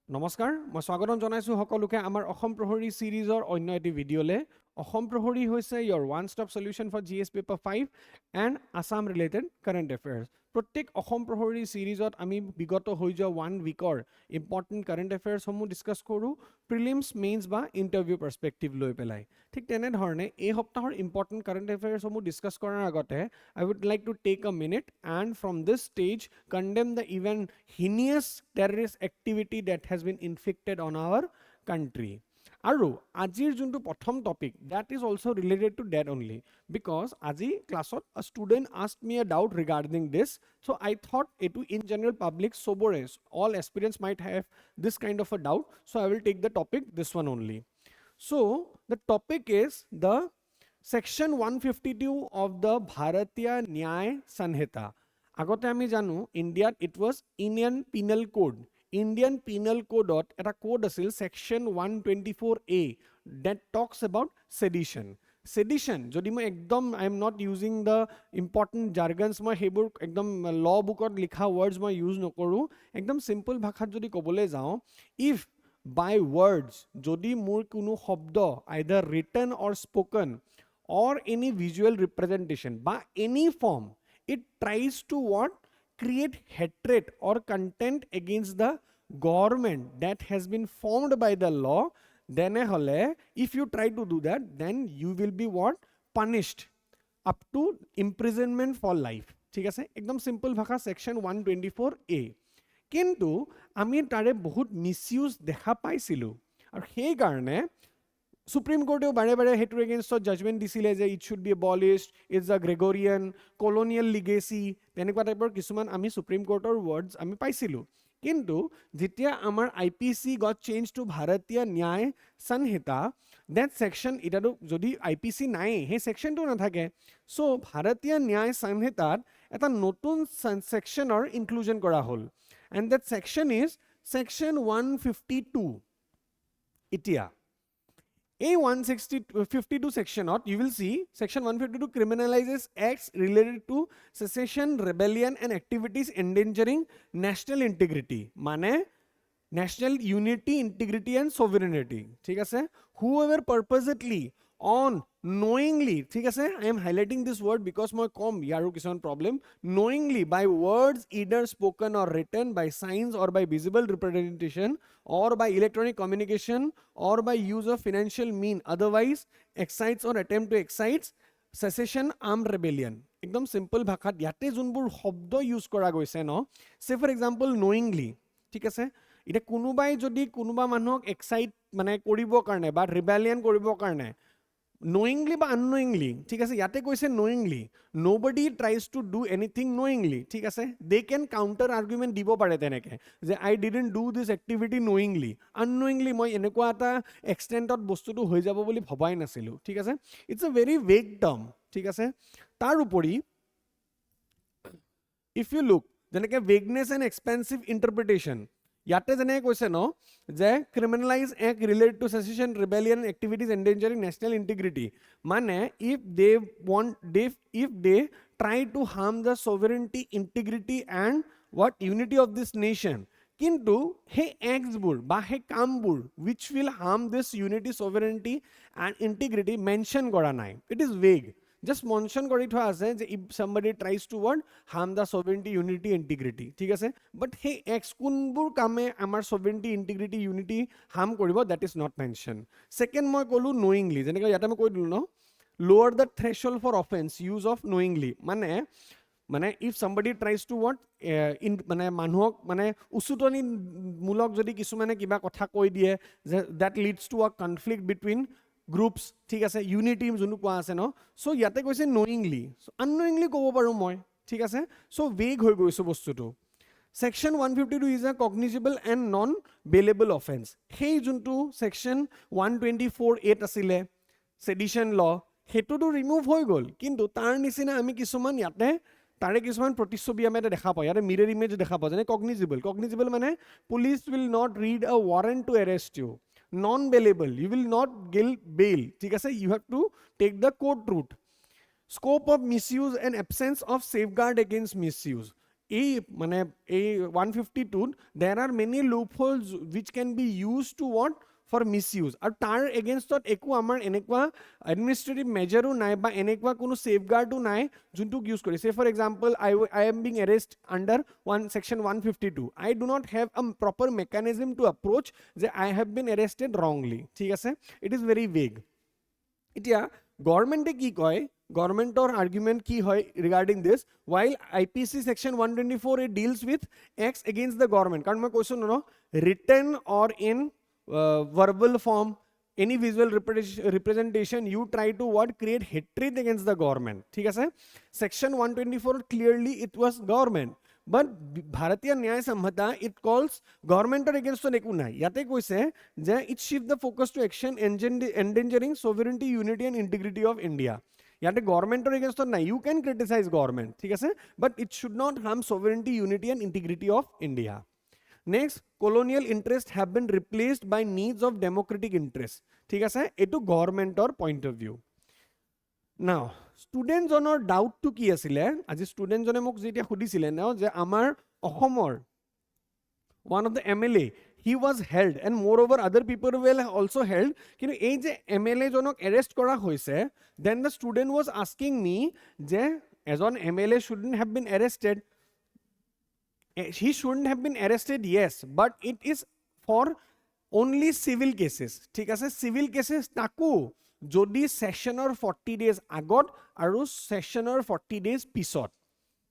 নমস্কাৰ মই স্বাগতম জনাইছো সকলোকে আমাৰ অসম প্ৰহৰী সিৰিজৰ অন্য এটি ভিডিঅ'লে অসম প্ৰহৰী হৈছে your one stop solution for GS paper 5 and Assam related current affairs প্ৰত্যেক অসম প্ৰহৰী সিৰিজত আমি বিগত হৈ যোৱা 1 উইকৰ ইম্পৰ্টেন্ট কাৰেন্ট এফেয়াৰ্স সমূহ ডিসকাস কৰো প্ৰিলিমছ মেইনছ বা ইন্টাৰভিউ পাৰ্সপেক্টিভ লৈ পেলাই ঠিক তেনে ধৰণে এই সপ্তাহৰ ইম্পৰ্টেন্ট কাৰেন্ট এফেয়াৰ্স সমূহ ডিসকাস কৰাৰ আগতে I would like to take a minute and from this stage condemn the even heinous terrorist activity that has been inflicted on our country. Aru, Ajir juntu prothom topic that is also related to that only because Aji classot a student asked me a doubt regarding this. So I thought it in general public sobores all aspirants might have this kind of a doubt. So I will take the topic this one only. So the topic is the section 152 of the Bharatiya Nyaya Sanhita. Agote ami janu India it was Indian Penal Code. Indian Penal Code eta code asil section 124A that talks about sedition. Sedition jodi moi ekdom I am not using the important jargons moi hebur ekdom law book or likha words moi use nokoru ekdom simple bhakhat jodi kobole jao if by words jodi mur kuno shobdo either written or spoken or any visual representation by any form it tries to what create hatred or contempt against the government that has been formed by the law then if you try to do that then you will be what punished up to imprisonment for life ঠিক আছে একদম simple ভাষা section 124A কিন্তু আমি তাৰে বহুত misuse দেখা পাইছিলো আৰু সেই কাৰণে Supreme Court bare bare hetu against judgment disile je it should be abolished it's a Gregorian colonial legacy tenekwa type or kisuman ami Supreme Court or words ami paisilu kintu jitia amar IPC got changed to Bharatiya Nyaya Sanhita that section itadu jodi IPC nai he section to na thake so Bharatiya Nyaya Sanhita eta notun section or inclusion kora hol and that section is section 152 itia A152 section you will see section 152 criminalizes acts related to secession, rebellion and activities endangering national integrity. Mane national unity, integrity and sovereignty. ठीक है whoever purposely on knowingly ठीक है I am highlighting this word because my yaru kisan problem knowingly by words either spoken or written by signs or by visible representation or by electronic communication or by use of financial mean otherwise excites or attempt to excites secession armed rebellion ekdom simple bhakhat yate junbur shobdo use kora goise no say for example knowingly ঠিক আছে এটা কোনোবাই যদি কোনোবা মানুহক excite মানে কৰিব কাৰণে বা ৰিবেলিয়ন কৰিব কাৰণে knowingly বা unknowingly ঠিক আছে ইয়াতে কৈছে knowingly nobody tries to do anything knowingly ঠিক আছে they can counter argument দিব পাৰে তেনেকে যে I didn't do this activity knowingly unknowingly মই এনেকুৱা এটা এক্সটেন্টত বস্তুটো হৈ যাব বুলি ভবাই নাছিলো ঠিক আছে it's a very vague term ঠিক আছে তাৰ উপৰি if you look যেনেকে vagueness and expansive interpretation ইয়াতে যেনে কৈছে ন যে criminalize act related to secession rebellion activities endangering national integrity মানে if they try to harm the sovereignty integrity and what unity of this nation কিন্তু হে acts bur ba he kam bur which will harm this unity sovereignty and integrity mention kora nai it is vague just mention kori thwa ase je if somebody tries to what harm the sovereignty unity integrity ঠিক আছে but he acts kunbur kame amar sovereignty integrity unity harm koribo that is not mentioned second moi kolu knowingly jeneka yata moi koi dilu no lower the threshold for offense use of knowingly মানে if somebody tries to what in মানে মানুহক মানে উসুতনি মূলক যদি কিছু মানে কিবা কথা কৈ দিয়ে that leads to a conflict between groups ঠিক আছে unity জুনু কোৱা আছে ন সো ইয়াতে কৈছে knowingly so unknowingly ক'ব পাৰো মই ঠিক আছে সো vague হৈ গৈছে বস্তুটো section 152 is a cognizable and non bailable offense সেই জুনটো section 124 আছিলে sedition law হেতুটো ৰিমুভ হৈ গল কিন্তু তাৰ নিচিনা আমি কিছুমান ইয়াতে তাৰে কিছুমান প্ৰতিচ্ছবি আমি এটা দেখা পাওঁ ইয়াতে মিৰৰ ইমেজ দেখা পাওঁ যেনে cognizable মানে police will not read a warrant to arrest you non bailable you will not get bail ঠিক আছে you have to take the court route scope of misuse and absence of safeguard against misuse এই মানে এই 152 there are many loopholes which can be used to what for misuse আৰু তাৰ এগেইনষ্টত একো আমাৰ এনেকুৱা এডমিনিষ্ট্ৰেটিভ মেজাৰো নাই বা এনেকুৱা কোনো সেফগাৰ্ডো নাই যোনটোক ইউজ কৰি say for example I am being arrested under section 152 I do not have a proper mechanism to approach যে I have been arrested wrongly ঠিক আছে it is very vague এতিয়া গভর্নমেন্টে কি কয় গভৰ্নমেন্টৰ argument কি হয় regarding this while IPC section 124 it deals with acts against the government কাৰণ মই কৈছো ন written or in verbal form any visual representation you try to what create hatred against the government ঠিক আছে section 124 clearly it was government but Bharatiya Nyaya Samhita it calls government against ekku nai yate koise je it shift the focus to action endangering sovereignty unity and integrity of India yate government against nai you can criticize government thik ase but it should not harm sovereignty unity and integrity of India next colonial interests have been replaced by needs of democratic interests thik ase etu government or point of view now student jonor doubt to ki asile aji student jone mok jetia khudisile na je amar ohomor one of the MLA he was held and moreover other people were also held kintu ei je MLA jonok arrest kora hoise then the student was asking me je as on MLA shouldn't have been arrested he shouldn't have been arrested yes but it is for only civil cases ঠিক আছে civil cases taku যদি সেশনৰ 40 days আগত আৰু সেশনৰ 40 days পিছত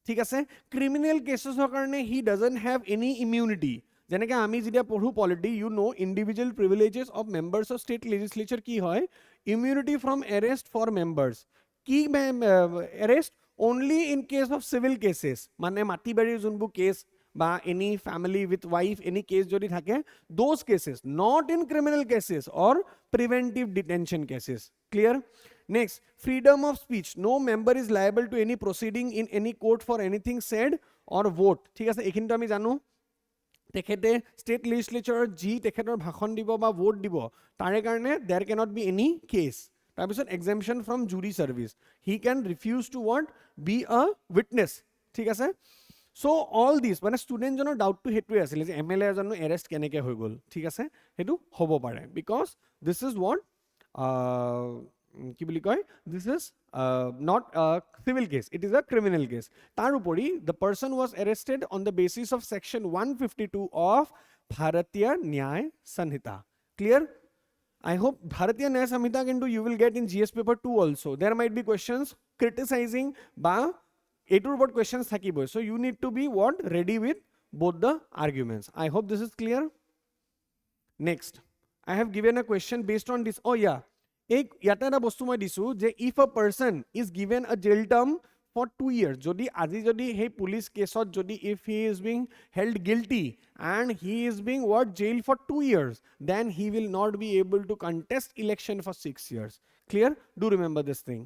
ঠিক আছে criminal কেসেছৰ কাৰণে he doesn't have any immunity যেনেকৈ আমি যেতিয়া পঢ়ো polity you know individual privileges of members of state legislature কি হয় immunity from arrest for members কি arrest only in case of civil cases মানে মাটিবাৰীৰ যোনবোৰ কেস বা any family with wife any case jodi thake those cases not in criminal cases or preventive detention cases clear next freedom of speech no member is liable to any proceeding in any court for anything said or vote ঠিক আছে এখিনটো আমি জানো তেখেতে state legislature G তেখেতৰ ভাষণ দিব বা vote দিব তাৰে কাৰণে there cannot be any case তাৰপিছত exemption from jury service he can refuse to what be a witness ঠিক আছে so all these মানে student জনৰ doubt to হেতুৱে আছিল যে MLA জনৰ arrest কেনেকে হৈ গল ঠিক আছে হেতু হ'ব পাৰে because this is what কি বুলি কয় this is not a civil case it is a criminal case তাৰ উপৰি the person was arrested on the basis of section 152 of Bharatiya Nyaya Sanhita clear I hope Bharatiya Nyaya Sanhita into you will get in GS paper 2 also there might be questions criticizing ba etur what questions thakibo so you need to be what ready with both the arguments I hope this is clear next I have given a question based on this oh yeah ek yata eta bostu moi disu je if a person is given a jail term for 2 years jodi aji jodi hey police case ot jodi if he is being held guilty and he is being what jail for 2 years then he will not be able to contest election for 6 years clear do remember this thing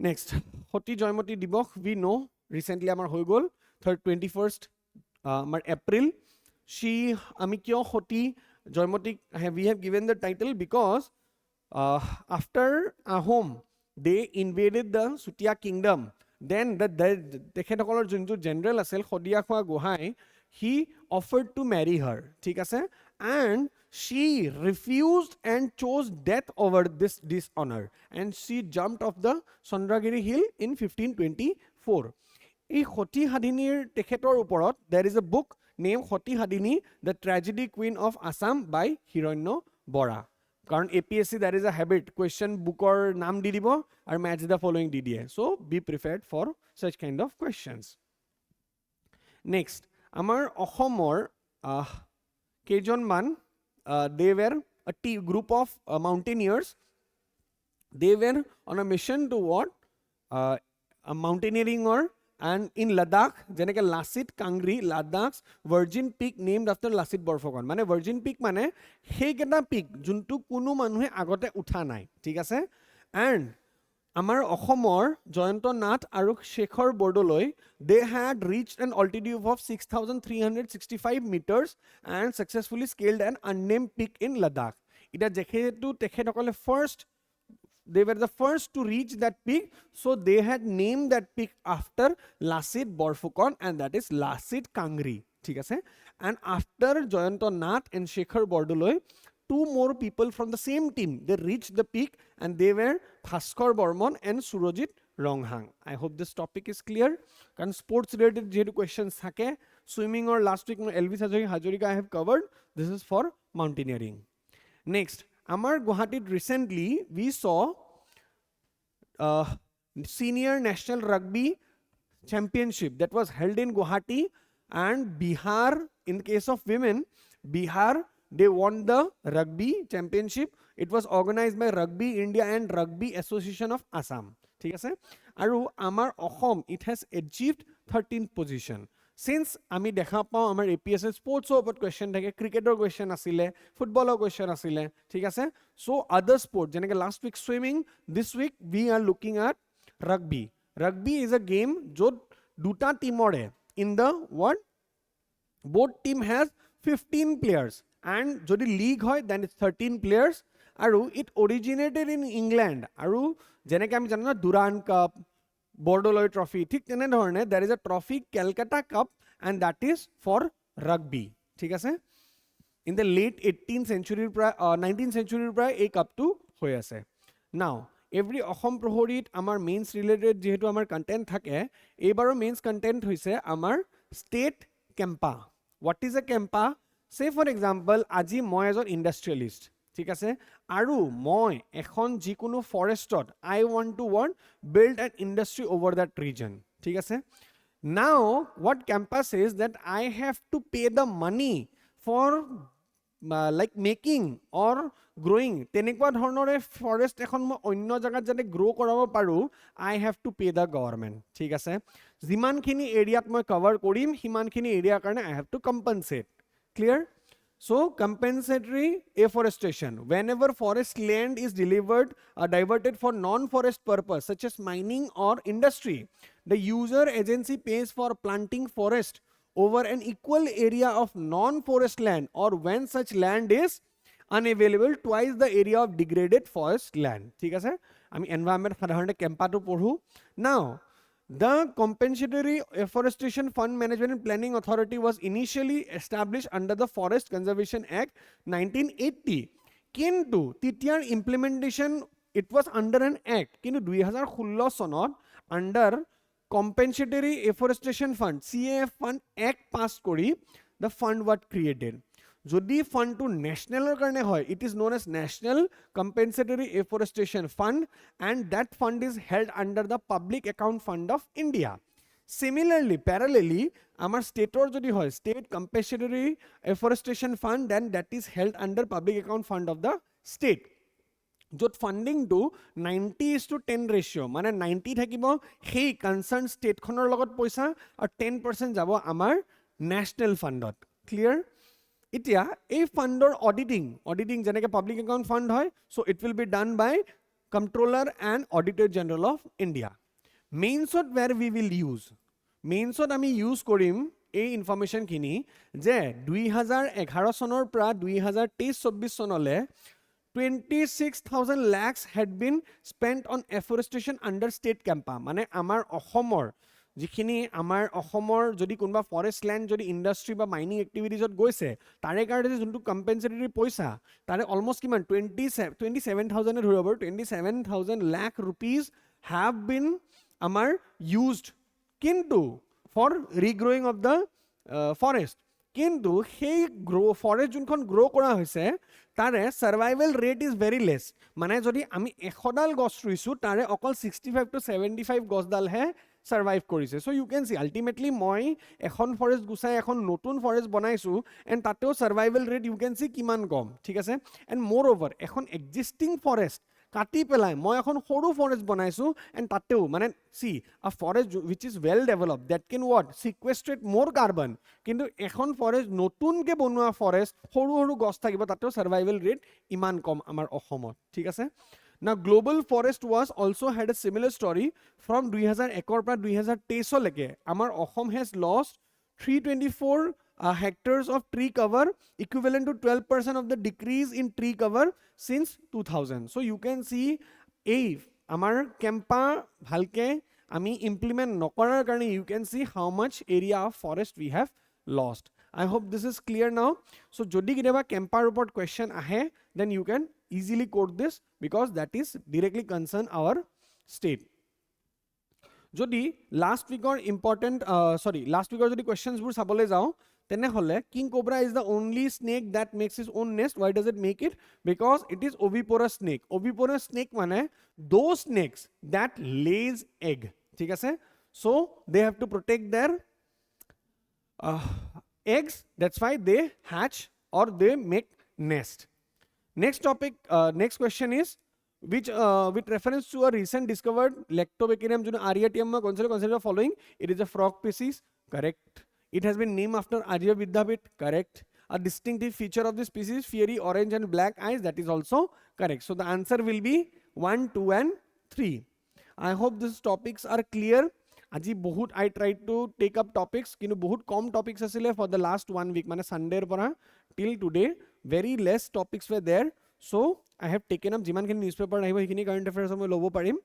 next hoti joymoti dibok we know recently amar hoy gol 21st amar April she amikyo hoti joymoti we have given the title because after Ahom they invaded the Sutia kingdom then the tekhetokolor junju general asel Khodiya Khwa Gohai he offered to marry her ঠিক আছে and she refused and chose death over this dishonor and she jumped off the Chandragiri hill in 1524 এই Khoti Hadinir tekhetor uporot there is a book named Khoti Hadini the tragedy queen of Assam by Hiranyo Bora কারণ APSC there is a habit question bookor নাম দি দিব আর match the following দি দিয়ে so be prepared for such kind of questions next amar ohomor kejon man they were a group of mountaineers they were on a mission to what a mountaineering or and in Ladakh jeneke Lachit Kangri Ladakh's virgin peak named after Lachit Borphokon mane virgin peak mane সেই কেটা peak juntu কোনো মানুহে আগতে উঠা নাই ঠিক আছে and আমাৰ অসমৰ জয়ন্ত নাথ আৰু Shekhar Bordoloi they had reached an altitude of 6365 meters and successfully scaled an unnamed peak in Ladakh এটা যেহেতু তেখেতসকলে first They were the first to reach that peak, so they had named that peak after Lachit Borfukan, and that is Lachit Kangri. And after Jayanto Nath and Shekhar Bordoloi, two more people from the same team, they reached the peak, and they were Bhaskar Bormon and Surojit Ronghang. I hope this topic is clear. Because sports related questions thake, swimming or last week LV Hazarika I have covered. This is for mountaineering. Next, Amar Guwahati recently we saw senior national rugby championship that was held in Guwahati, and Bihar, in the case of women, Bihar, they won the rugby championship. It was organized by Rugby India and Rugby Association of Assam. Aru Amar Ahom, it has achieved 13th position. Since ami dekha pao amar APSC sports opor question thake, cricketer question asile, footballer question asile, thik ase? So other sport, jeneke last week swimming, this week we are looking at rugby. Rugby is a game jod duta team ore. In the what? Both team has 15 players, and jodi league hoy, then it's 13 players. Aru it originated in England. Aru jeneke ami jano na Durand Cup, Bordoloi Trophy. Thik tene dhorone, there is a trophy, Calcutta Cup, and that is for rugby. Thik ase? In the late 18th century, 19th century, a cup to hoy ase. Now, every Ahom Prohorit, amar mains related, jehetu amar content thake, ebaro mains content hoise amar state Kempa. What is a Kempa? Say for example, aji moi as an industrialist. ঠিক আছে আৰু মই এখন যিকোনো ফৰেষ্টত I want to build an industry over that region ঠিক আছে now what campus says that I have to pay the money for like making or growing তেনেকুৱা ধৰণৰে ফৰেষ্ট এখন মই অন্য জায়গাত যাতে গ্ৰো কৰাব পাৰো I have to pay the government ঠিক আছে যিমানখিনি এৰিয়াত মই কভাৰ কৰিম হিমানখিনি এৰিয়া কাৰণে I have to compensate clear So, compensatory afforestation. Whenever forest land is delivered or diverted for non-forest purpose, such as mining or industry, the user agency pays for planting forest over an equal area of non-forest land, or when such land is unavailable, twice the area of degraded forest land. ठीक है sir? I mean, environment साधारण कैंपा तो पढ़ूँ. Now, the Compensatory Afforestation Fund Management and Planning Authority was initially established under the Forest Conservation Act 1980. Kintu titiar implementation it was under an act. Kintu 2016 sonot under Compensatory Afforestation Fund CAF Fund Act passed kori the fund was created. Jodi fund to national karne hoy, it is known as National Compensatory Afforestation Fund, and that fund is held under the Public Account Fund of India. Similarly, parallelly, amar state or jodi hoy, State Compensatory Afforestation Fund, then that is held under Public Account Fund of the state. Jot funding to 90:10 ratio, mane 90 thakibo hey concerned state khonor logot poisa or 10% jabo amar national fundot. Clear? Itia a fundor auditing jeneke public account fund hoy, so it will be done by Comptroller and Auditor General of India. Mainsot where we will use mainsot ami use korim a information kini je 2011 sonor pra 2023-24 sonole 26,000 lakhs had been spent on afforestation under state campa mane amar Ahomor যিখিনি আমাৰ অসমৰ যদি কোনবা forest land যদি industry বা mining এক্টিভিটিজত গৈছে তাৰে কাৰণে যোনটো কম্পেনসেটৰি পইচা তাৰে অলমোস্ট কিমান 27000 এ ধৰিব 27000 লাখ rupees have been আমাৰ used কিন্তু for regrowing of the forest কিন্তু সেই ফৰেষ্ট যোনখন গ্ৰো কৰা হৈছে তাৰে সাৰ্ভাইভাল ৰেট ইজ ভেৰি লেস মানে যদি আমি 100 ডাল গছ ৰুইছো তাৰে অকল 65 to 75 গছডাল হে সাৰ্ভাইভ কৰিছে so you can see ultimately মই এখন ফৰেষ্ট গুছাই এখন নতুন ফৰেষ্ট বনাইছো এন্ড তাতেও সাৰ্ভাইভাল ৰেট ইউ ক্যান সি কিমান কম ঠিক আছে এন্ড মোৰ ওভাৰ এখন এক্সিস্টিং ফৰেষ্ট কাটি পেলাই মই এখন সৰু ফৰেষ্ট বনাইছো এন্ড তাতেও মানে সি আ forest which is well developed that can what sequestrate more carbon কিন্তু এখন ফৰেষ্ট নতুনকে বনোৱা ফৰেষ্ট সৰু সৰু গছ থাকিব তাতেও সাৰ্ভাইভাল ৰেট ইমান কম আমাৰ অসমত ঠিক আছে Now, global forest was also had a similar story from 2001 পৰা 2023 লৈকে আমাৰ Assam has lost 324 hectares of tree cover equivalent to 12% of the decrease in tree cover since 2000. So you can see এই আমাৰ কেম্পা ভালকে আমি ইমপ্লিমেন্ট নকৰাৰ কাৰণে you can see how much area of forest we have lost. I hope this is clear now. So যদি কেতিয়াবা কেম্পাৰ ওপৰত question আহে, then you can easily quote this because that is directly concern our state. যদি last weekৰ important last weekৰ যদি questions বোৰ চাবলৈ যাওঁ, তেনেহলে king cobra is the only snake that makes its own nest. Why does it make it? Because it is oviparous snake. Oviparous snake মানে those snakes that lays egg. ঠিক আছে? So they have to protect their eggs. That's why they hatch or they make nest. Next topic, next question is which with reference to a recent discovered Lactobacterium Ariatium consider the following. It is a frog species. Correct. It has been named after Arya Vidyapith. Correct. A distinctive feature of this species, fiery orange and black eyes. That is also correct. So the answer will be 1, 2 and 3. I hope these topics are clear. Aji bahut I tried to take up topics, kintu bahut kom topics asile for the last 1 week, mane Sunday pora till today very less topics were there. So I have taken up jiman khini newspaper nahibo hikini current affairs moi lobo parim.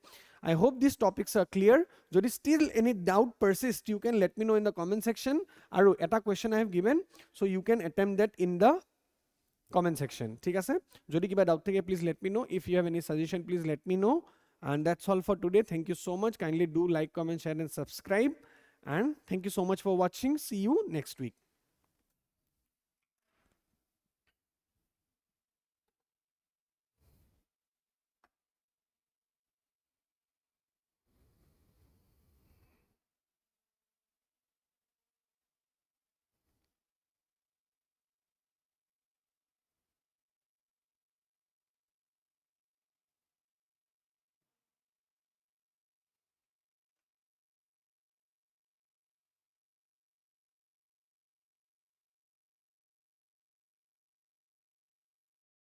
I hope these topics are clear. Jodi still any doubt persist, you can let me know in the comment section. Aru eta question I have given, so you can attempt that in the comment section. Thik ase? Jodi kiba doubt thake please let me know. If you have any suggestion, please let me know. And that's all for today. Thank you so much. Kindly do like, comment, share and subscribe. And thank you so much for watching. See you next week.